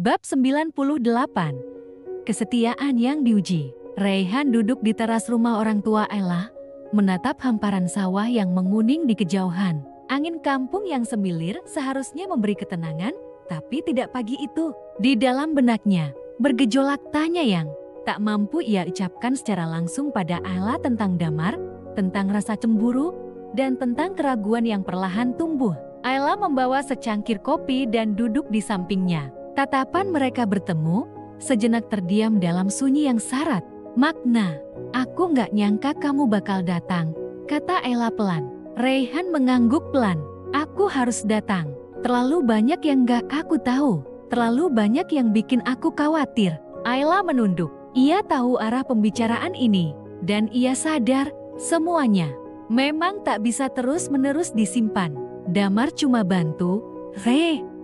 Bab 98. Kesetiaan yang diuji. Raihan duduk di teras rumah orang tua Ayla, menatap hamparan sawah yang menguning di kejauhan. Angin kampung yang semilir seharusnya memberi ketenangan, tapi tidak pagi itu. Di dalam benaknya, bergejolak tanya yang tak mampu ia ucapkan secara langsung pada Ayla tentang Damar, tentang rasa cemburu, dan tentang keraguan yang perlahan tumbuh. Ayla membawa secangkir kopi dan duduk di sampingnya. Tatapan mereka bertemu, sejenak terdiam dalam sunyi yang syarat makna. "Aku nggak nyangka kamu bakal datang," kata Ayla pelan. Raihan mengangguk pelan. "Aku harus datang. Terlalu banyak yang nggak aku tahu. Terlalu banyak yang bikin aku khawatir." Ayla menunduk. Ia tahu arah pembicaraan ini, dan ia sadar semuanya memang tak bisa terus-menerus disimpan. Damar cuma bantu.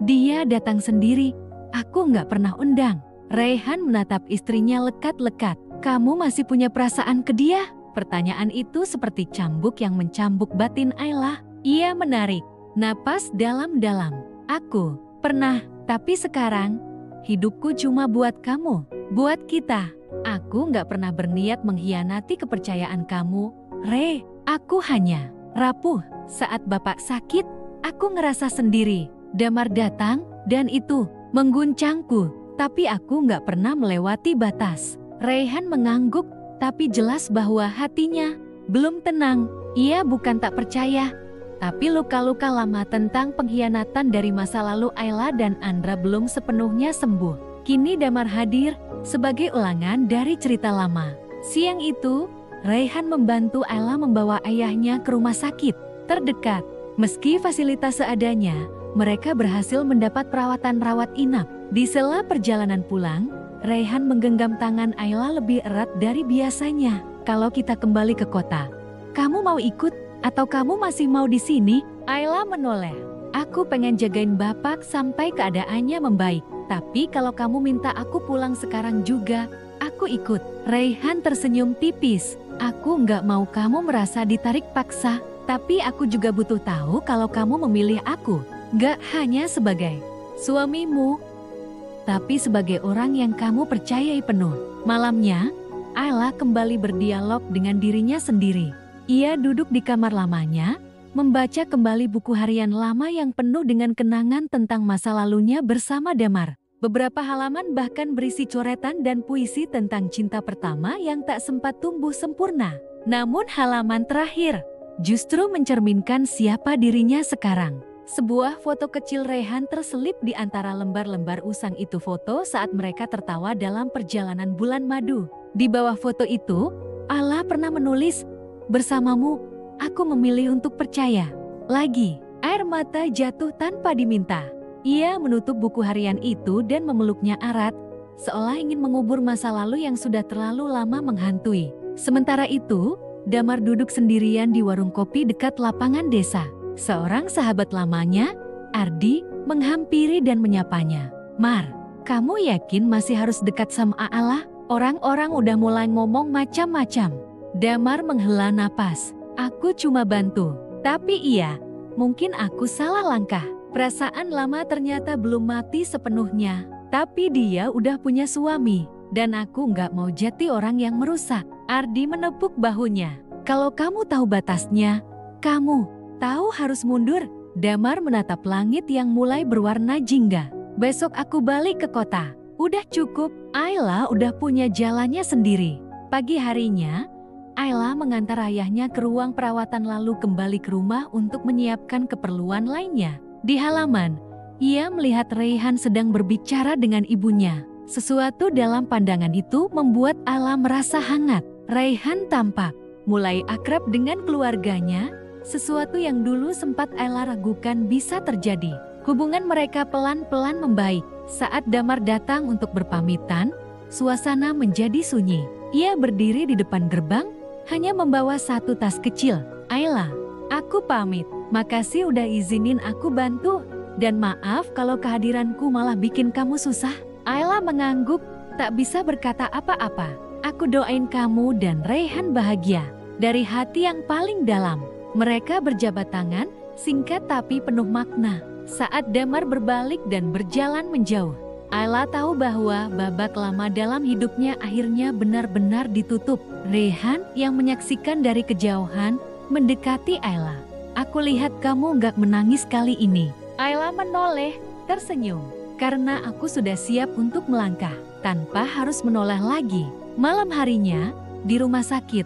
Dia datang sendiri. Aku nggak pernah undang." Raihan menatap istrinya lekat-lekat. "Kamu masih punya perasaan ke dia?" Pertanyaan itu seperti cambuk yang mencambuk batin Ayla. Ia menarik napas dalam-dalam. "Aku pernah, tapi sekarang hidupku cuma buat kamu, buat kita. Aku nggak pernah berniat mengkhianati kepercayaan kamu, Aku hanya rapuh. Saat bapak sakit, aku ngerasa sendiri. Damar datang, dan itu mengguncangku, tapi aku nggak pernah melewati batas." Raihan mengangguk, tapi jelas bahwa hatinya belum tenang. Ia bukan tak percaya, tapi luka-luka lama tentang pengkhianatan dari masa lalu Ayla dan Andra belum sepenuhnya sembuh. Kini Damar hadir sebagai ulangan dari cerita lama. Siang itu, Raihan membantu Ayla membawa ayahnya ke rumah sakit terdekat. Meski fasilitas seadanya, mereka berhasil mendapat perawatan rawat inap. Di sela perjalanan pulang, Raihan menggenggam tangan Ayla lebih erat dari biasanya. "Kalau kita kembali ke kota, kamu mau ikut atau kamu masih mau di sini?" Ayla menoleh. "Aku pengen jagain bapak sampai keadaannya membaik. Tapi kalau kamu minta aku pulang sekarang juga, aku ikut." Raihan tersenyum tipis. "Aku nggak mau kamu merasa ditarik paksa, tapi aku juga butuh tahu kalau kamu memilih aku. Gak hanya sebagai suamimu, tapi sebagai orang yang kamu percayai penuh." Malamnya, Ayla kembali berdialog dengan dirinya sendiri. Ia duduk di kamar lamanya, membaca kembali buku harian lama yang penuh dengan kenangan tentang masa lalunya bersama Damar. Beberapa halaman bahkan berisi coretan dan puisi tentang cinta pertama yang tak sempat tumbuh sempurna. Namun halaman terakhir justru mencerminkan siapa dirinya sekarang. Sebuah foto kecil Raihan terselip di antara lembar-lembar usang itu, foto saat mereka tertawa dalam perjalanan bulan madu. Di bawah foto itu, Allah pernah menulis, "Bersamamu, aku memilih untuk percaya." Lagi, air mata jatuh tanpa diminta. Ia menutup buku harian itu dan memeluknya erat, seolah ingin mengubur masa lalu yang sudah terlalu lama menghantui. Sementara itu, Damar duduk sendirian di warung kopi dekat lapangan desa. Seorang sahabat lamanya, Ardi, menghampiri dan menyapanya. "Mar, kamu yakin masih harus dekat sama Allah? Orang-orang udah mulai ngomong macam-macam." Damar menghela napas. "Aku cuma bantu. Tapi iya, mungkin aku salah langkah. Perasaan lama ternyata belum mati sepenuhnya. Tapi dia udah punya suami, dan aku nggak mau jadi orang yang merusak." Ardi menepuk bahunya. "Kalau kamu tahu batasnya, kamu tahu harus mundur." Damar menatap langit yang mulai berwarna jingga. "Besok aku balik ke kota. Udah cukup, Ayla udah punya jalannya sendiri." Pagi harinya, Ayla mengantar ayahnya ke ruang perawatan lalu kembali ke rumah untuk menyiapkan keperluan lainnya. Di halaman, ia melihat Raihan sedang berbicara dengan ibunya. Sesuatu dalam pandangan itu membuat Ayla merasa hangat. Raihan tampak mulai akrab dengan keluarganya, sesuatu yang dulu sempat Ayla ragukan bisa terjadi. Hubungan mereka pelan-pelan membaik. Saat Damar datang untuk berpamitan, suasana menjadi sunyi. Ia berdiri di depan gerbang, hanya membawa satu tas kecil. "Ayla, aku pamit. Makasih udah izinin aku bantu. Dan maaf kalau kehadiranku malah bikin kamu susah." Ayla mengangguk, tak bisa berkata apa-apa. "Aku doain kamu dan Raihan bahagia dari hati yang paling dalam." Mereka berjabat tangan, singkat tapi penuh makna. Saat Damar berbalik dan berjalan menjauh, Ayla tahu bahwa babak lama dalam hidupnya akhirnya benar-benar ditutup. Reyhan yang menyaksikan dari kejauhan mendekati Ayla. "Aku lihat kamu nggak menangis kali ini." Ayla menoleh, tersenyum. "Karena aku sudah siap untuk melangkah, tanpa harus menoleh lagi." Malam harinya, di rumah sakit,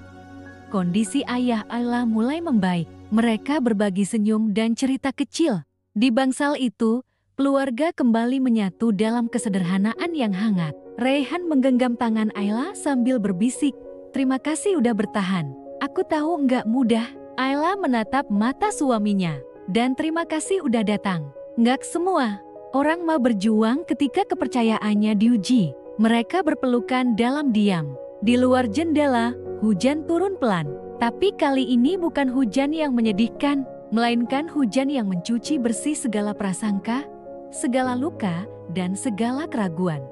kondisi ayah Ayla mulai membaik. Mereka berbagi senyum dan cerita kecil. Di bangsal itu, keluarga kembali menyatu dalam kesederhanaan yang hangat. Reyhan menggenggam tangan Ayla sambil berbisik, "Terima kasih udah bertahan. Aku tahu nggak mudah." Ayla menatap mata suaminya. "Dan terima kasih udah datang. Nggak semua orang mau berjuang ketika kepercayaannya diuji." Mereka berpelukan dalam diam. Di luar jendela, hujan turun pelan. Tapi kali ini bukan hujan yang menyedihkan, melainkan hujan yang mencuci bersih segala prasangka, segala luka, dan segala keraguan.